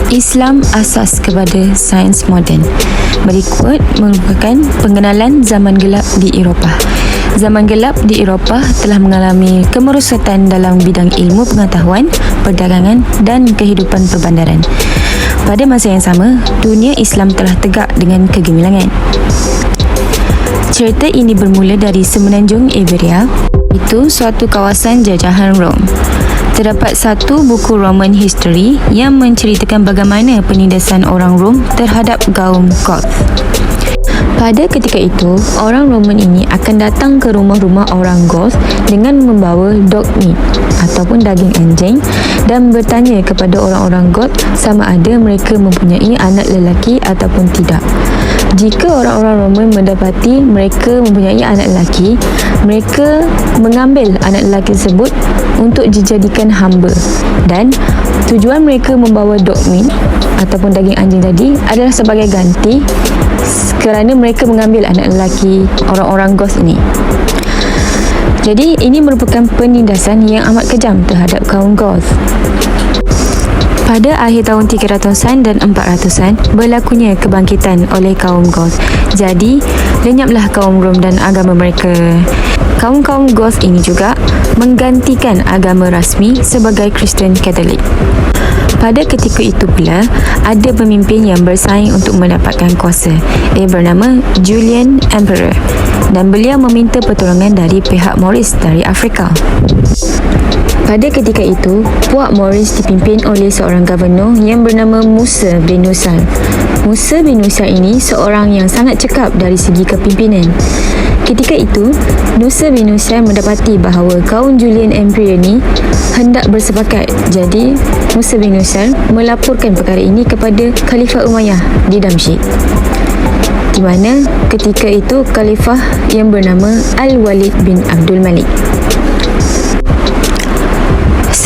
Islam asas kepada sains moden. Berikut merupakan pengenalan zaman gelap di Eropah. Zaman gelap di Eropah telah mengalami kemerosotan dalam bidang ilmu pengetahuan, perdagangan dan kehidupan perbandaran. Pada masa yang sama, dunia Islam telah tegak dengan kegemilangan. Cerita ini bermula dari semenanjung Iberia, itu suatu kawasan jajahan Rom. Terdapat satu buku Roman History yang menceritakan bagaimana penindasan orang Rom terhadap kaum Goth. Pada ketika itu, orang Roman ini akan datang ke rumah-rumah orang Goth dengan membawa dog meat ataupun daging anjing dan bertanya kepada orang-orang Goth sama ada mereka mempunyai anak lelaki ataupun tidak. Jika orang-orang Roman mendapati mereka mempunyai anak lelaki, mereka mengambil anak lelaki tersebut untuk dijadikan hamba, dan tujuan mereka membawa dog meat ataupun daging anjing tadi adalah sebagai ganti kerana mereka mengambil anak lelaki orang-orang Goth ini. Jadi ini merupakan penindasan yang amat kejam terhadap kaum Goth. Pada akhir tahun 300-an dan 400-an, berlakunya kebangkitan oleh kaum Goth. Jadi, lenyaplah kaum Rom dan agama mereka. Kaum-kaum Goth ini juga menggantikan agama rasmi sebagai Kristen Katolik. Pada ketika itu pula, ada pemimpin yang bersaing untuk mendapatkan kuasa. Ia bernama Julian Emperor dan beliau meminta pertolongan dari pihak Moris dari Afrika. Pada ketika itu, puak Moris dipimpin oleh seorang gubernur yang bernama Musa bin Nusair. Musa bin Nusair ini seorang yang sangat cekap dari segi kepimpinan. Ketika itu, Musa bin Nusair mendapati bahawa kaum Julian Emperor ini hendak bersepakat. Jadi, Musa bin Nusair melaporkan perkara ini kepada Khalifah Umayyah di Damsyik, di mana ketika itu Khalifah yang bernama Al-Walid bin Abdul Malik.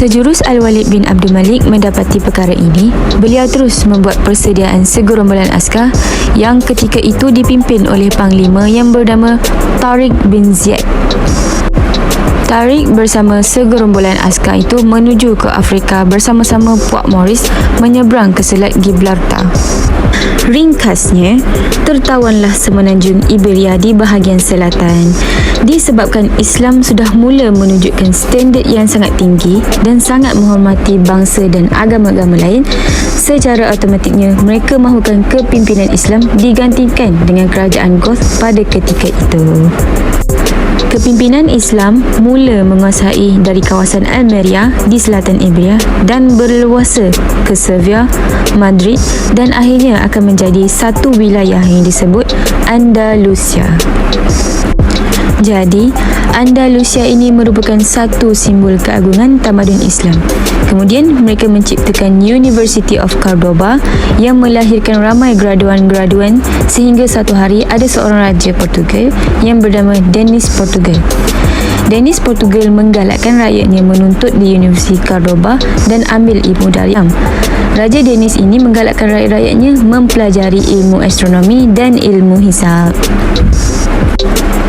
Sejurus Al-Walid bin Abdul Malik mendapati perkara ini, beliau terus membuat persediaan segerombolan askar yang ketika itu dipimpin oleh panglima yang bernama Tariq bin Ziyad. Tariq bersama segerombolan askar itu menuju ke Afrika bersama-sama puak Moris menyeberang ke Selat Gibraltar. Ringkasnya, tertawanlah semenanjung Iberia di bahagian selatan disebabkan Islam sudah mula menunjukkan standard yang sangat tinggi dan sangat menghormati bangsa dan agama-agama lain. Secara automatiknya mereka mahukan kepimpinan Islam digantikan dengan kerajaan Goth pada ketika itu. Kepimpinan Islam mula menguasai dari kawasan Almeria di selatan Iberia dan berleluasa ke Sevilla, Madrid dan akhirnya akan menjadi satu wilayah yang disebut Andalusia. Jadi, Andalusia ini merupakan satu simbol keagungan tamadun Islam. Kemudian, mereka menciptakan University of Cordoba yang melahirkan ramai graduan-graduan sehingga satu hari ada seorang raja Portugal yang bernama Denis Portugal. Denis Portugal menggalakkan rakyatnya menuntut di Universiti Cordoba dan ambil ilmu dariam. Raja Denis ini menggalakkan rakyat-rakyatnya mempelajari ilmu astronomi dan ilmu hisab.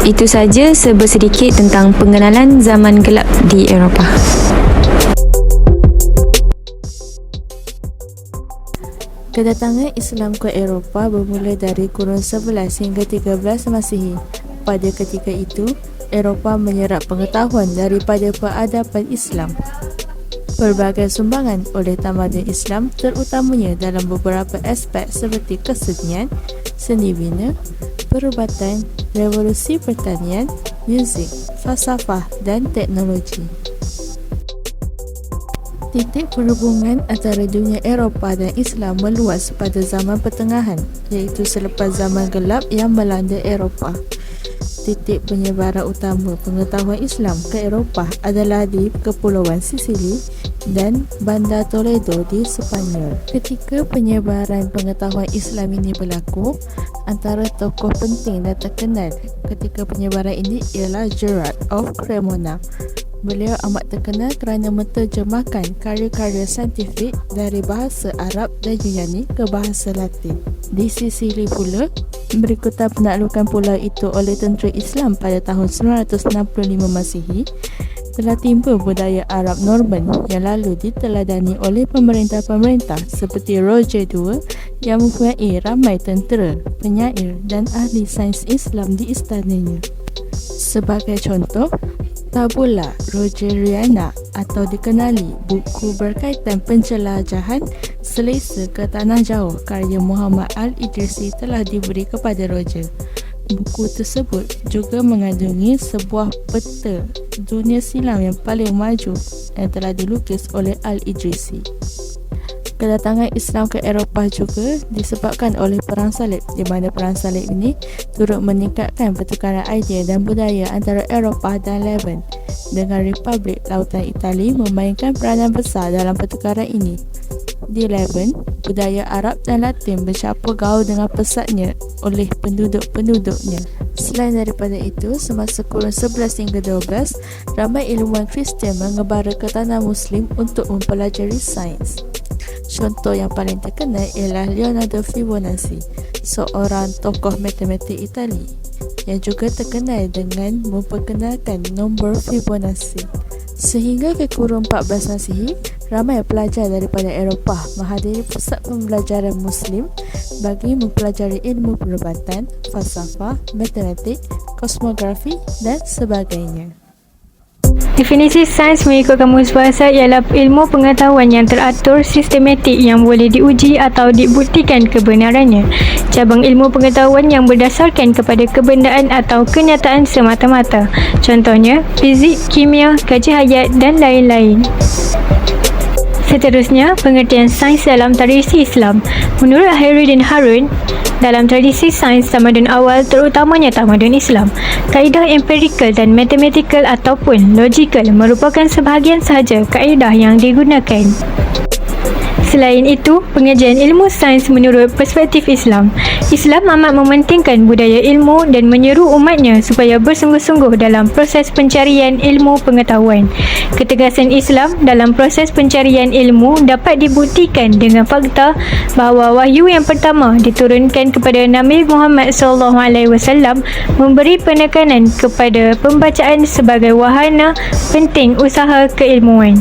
Itu saja sedikit tentang pengenalan zaman gelap di Eropah. Kedatangan Islam ke Eropah bermula dari kurun 11 hingga 13 Masihi. Pada ketika itu, Eropah menyerap pengetahuan daripada peradaban Islam. Pelbagai sumbangan oleh tamadun Islam terutamanya dalam beberapa aspek seperti kesenian, seni bina, perubatan, revolusi pertanian, muzik, falsafah dan teknologi. Titik perhubungan antara dunia Eropah dan Islam meluas pada zaman pertengahan, iaitu selepas zaman gelap yang melanda Eropah. Titik penyebaran utama pengetahuan Islam ke Eropah adalah di Kepulauan Sisili dan Bandar Toledo di Sepanyol. Ketika penyebaran pengetahuan Islam ini berlaku, antara tokoh penting dan terkenal ketika penyebaran ini ialah Gerard of Cremona. Beliau amat terkenal kerana menterjemahkan karya-karya saintifik dari bahasa Arab dan Yunani ke bahasa Latin. Di Sisili pula, berikutan penaklukan pulau itu oleh tentera Islam pada tahun 965 Masihi, telah timba budaya Arab Norman yang lalu diteladani oleh pemerintah-pemerintah seperti Roger II yang mempunyai ramai tentera, penyair dan ahli sains Islam di istananya. Sebagai contoh, Tabula Rogeriana atau dikenali buku berkaitan penjelajahan selesa ke tanah jauh karya Muhammad Al-Idrisi telah diberi kepada Roger. Buku tersebut juga mengandungi sebuah peta dunia silam yang paling maju yang telah dilukis oleh Al-Idrisi. Kedatangan Islam ke Eropah juga disebabkan oleh Perang Salib, di mana Perang Salib ini turut meningkatkan pertukaran idea dan budaya antara Eropah dan Levant, dengan Republik Lautan Itali memainkan peranan besar dalam pertukaran ini. Di Levant, budaya Arab dan Latin bercampur gaul dengan pesatnya oleh penduduk-penduduknya. Selain daripada itu, semasa kurun 11 hingga 12, ramai ilmuwan Kristian mengebara ke tanah Muslim untuk mempelajari sains. Contoh yang paling terkenal ialah Leonardo Fibonacci, seorang tokoh matematik Itali yang juga terkenal dengan memperkenalkan nombor Fibonacci. Sehingga ke kurun 14 Masihi, ramai pelajar daripada Eropah menghadiri pusat pembelajaran Muslim bagi mempelajari ilmu perubatan, falsafah, matematik, kosmografi dan sebagainya. Definisi sains mengikut kamus bahasa ialah ilmu pengetahuan yang teratur, sistematik yang boleh diuji atau dibuktikan kebenarannya. Cabang ilmu pengetahuan yang berdasarkan kepada kebendaan atau kenyataan semata-mata. Contohnya, fizik, kimia, kaji hayat dan lain-lain. Seterusnya, pengertian sains dalam tradisi Islam. Menurut Khairuddin Harun, dalam tradisi sains tamadun awal, terutamanya tamadun Islam, kaedah empirikal dan matematikal ataupun logikal merupakan sebahagian sahaja kaedah yang digunakan. Selain itu, pengajian ilmu sains menurut perspektif Islam. Islam amat mementingkan budaya ilmu dan menyeru umatnya supaya bersungguh-sungguh dalam proses pencarian ilmu pengetahuan. Ketegasan Islam dalam proses pencarian ilmu dapat dibuktikan dengan fakta bahawa wahyu yang pertama diturunkan kepada Nabi Muhammad SAW memberi penekanan kepada pembacaan sebagai wahana penting usaha keilmuan.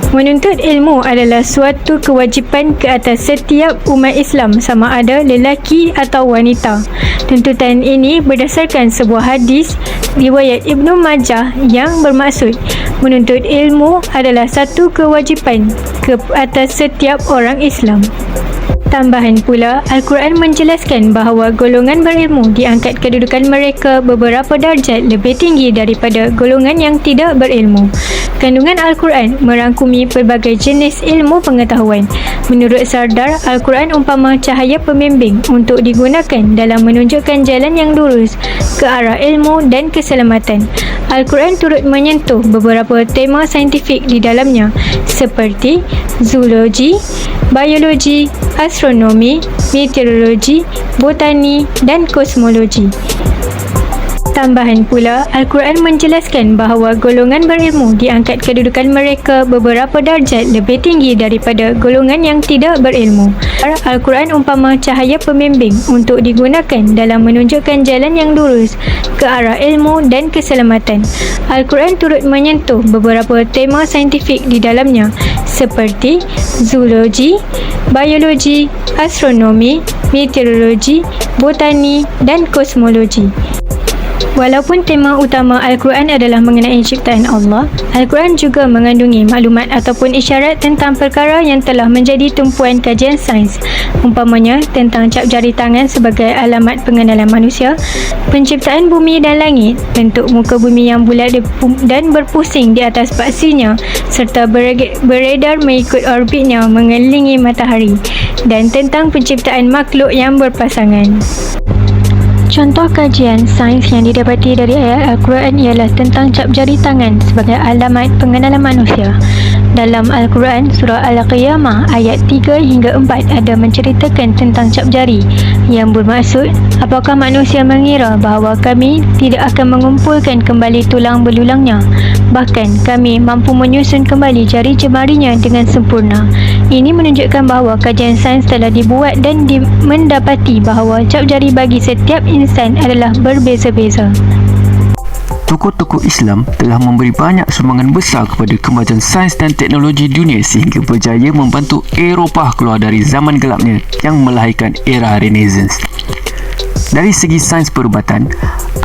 Menuntut ilmu adalah suatu kewajipan ke atas setiap umat Islam sama ada lelaki atau wanita. Tuntutan ini berdasarkan sebuah hadis riwayat Ibnu Majah yang bermaksud menuntut ilmu adalah satu kewajipan ke atas setiap orang Islam. Tambahan pula, Al-Quran menjelaskan bahawa golongan berilmu diangkat kedudukan mereka beberapa darjat lebih tinggi daripada golongan yang tidak berilmu. Kandungan Al-Quran merangkumi pelbagai jenis ilmu pengetahuan. Menurut Sardar, Al-Quran umpama cahaya pembimbing untuk digunakan dalam menunjukkan jalan yang lurus ke arah ilmu dan keselamatan. Al-Quran turut menyentuh beberapa tema saintifik di dalamnya seperti zoologi, biologi, astronomi, meteorologi, botani dan kosmologi. Tambahan pula, Al-Quran menjelaskan bahawa golongan berilmu diangkat kedudukan mereka beberapa darjat lebih tinggi daripada golongan yang tidak berilmu. Al-Quran umpama cahaya pembimbing untuk digunakan dalam menunjukkan jalan yang lurus ke arah ilmu dan keselamatan. Al-Quran turut menyentuh beberapa tema saintifik di dalamnya seperti zoologi, biologi, astronomi, meteorologi, botani dan kosmologi. Walaupun tema utama Al-Quran adalah mengenai ciptaan Allah, Al-Quran juga mengandungi maklumat ataupun isyarat tentang perkara yang telah menjadi tumpuan kajian sains. Umpamanya tentang cap jari tangan sebagai alamat pengenalan manusia, penciptaan bumi dan langit, bentuk muka bumi yang bulat dan berpusing di atas paksinya, serta beredar mengikut orbitnya mengelilingi matahari, dan tentang penciptaan makhluk yang berpasangan. Contoh kajian sains yang didapati dari ayat Al-Quran ialah tentang cap jari tangan sebagai alamat pengenalan manusia. Dalam Al-Quran, surah Al-Qiyamah ayat 3 hingga 4 ada menceritakan tentang cap jari yang bermaksud, apakah manusia mengira bahawa kami tidak akan mengumpulkan kembali tulang belulangnya? Bahkan kami mampu menyusun kembali jari jemarinya dengan sempurna. Ini menunjukkan bahawa kajian sains telah dibuat dan mendapati bahawa cap jari bagi setiap insan adalah berbeza-beza. Tokoh-tokoh Islam telah memberi banyak sumbangan besar kepada kemajuan sains dan teknologi dunia sehingga berjaya membantu Eropah keluar dari zaman gelapnya yang melahirkan era Renaissance. Dari segi sains perubatan,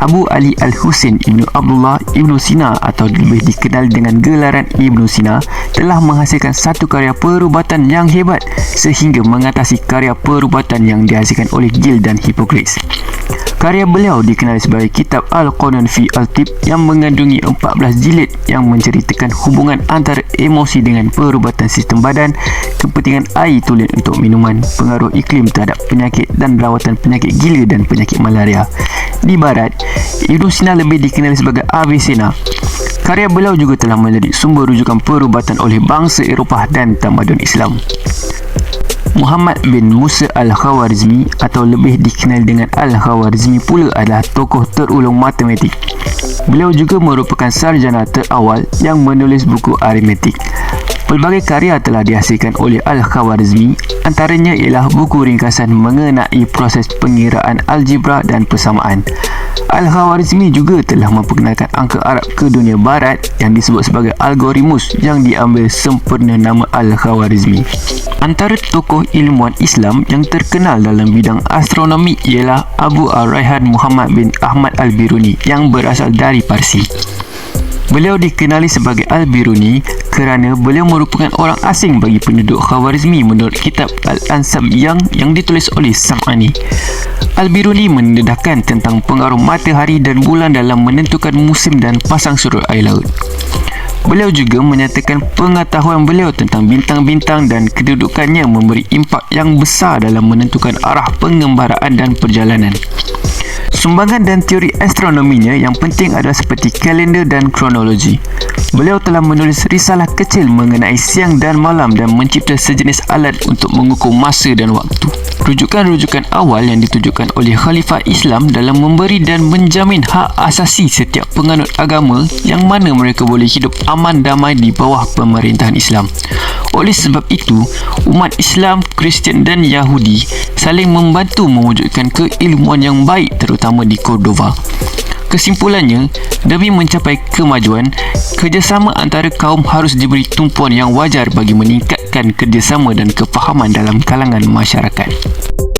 Abu Ali Al-Husain Ibnu Abdullah Ibnu Sina atau lebih dikenal dengan gelaran Ibnu Sina telah menghasilkan satu karya perubatan yang hebat sehingga mengatasi karya perubatan yang dihasilkan oleh Gill dan Hippocrates. Karya beliau dikenali sebagai kitab Al-Qanun fi Al-Tib yang mengandungi 14 jilid yang menceritakan hubungan antara emosi dengan perubatan sistem badan, kepentingan air tulen untuk minuman, pengaruh iklim terhadap penyakit dan rawatan penyakit gila dan penyakit malaria. Di barat, Ibnu Sina lebih dikenali sebagai Avicenna. Karya beliau juga telah menjadi sumber rujukan perubatan oleh bangsa Eropah dan tamadun Islam. Muhammad bin Musa Al-Khawarizmi atau lebih dikenal dengan Al-Khawarizmi pula adalah tokoh terulung matematik. Beliau juga merupakan sarjana terawal yang menulis buku aritmetik. Pelbagai karya telah dihasilkan oleh Al-Khawarizmi, antaranya ialah buku ringkasan mengenai proses pengiraan algebra dan persamaan. Al-Khawarizmi juga telah memperkenalkan angka Arab ke dunia barat yang disebut sebagai algoritmus yang diambil sempurna nama Al-Khawarizmi. Antara tokoh ilmuwan Islam yang terkenal dalam bidang astronomi ialah Abu Ar-Rayhan Muhammad bin Ahmad Al-Biruni yang berasal dari Parsi. Beliau dikenali sebagai Al-Biruni kerana beliau merupakan orang asing bagi penduduk Khawarizmi menurut kitab Al-Ansab yang ditulis oleh Sam'ani. Al-Biruni mendedahkan tentang pengaruh matahari dan bulan dalam menentukan musim dan pasang surut air laut. Beliau juga menyatakan pengetahuan beliau tentang bintang-bintang dan kedudukannya memberi impak yang besar dalam menentukan arah pengembaraan dan perjalanan. Sumbangan dan teori astronominya yang penting adalah seperti kalender dan kronologi. Beliau telah menulis risalah kecil mengenai siang dan malam dan mencipta sejenis alat untuk mengukur masa dan waktu. Rujukan-rujukan awal yang ditujukan oleh Khalifah Islam dalam memberi dan menjamin hak asasi setiap penganut agama yang mana mereka boleh hidup aman damai di bawah pemerintahan Islam. Oleh sebab itu, umat Islam, Kristian dan Yahudi saling membantu mewujudkan keilmuan yang baik terutama di Cordova. Kesimpulannya, demi mencapai kemajuan, kerjasama antara kaum harus diberi tumpuan yang wajar bagi meningkatkan kerjasama dan kefahaman dalam kalangan masyarakat.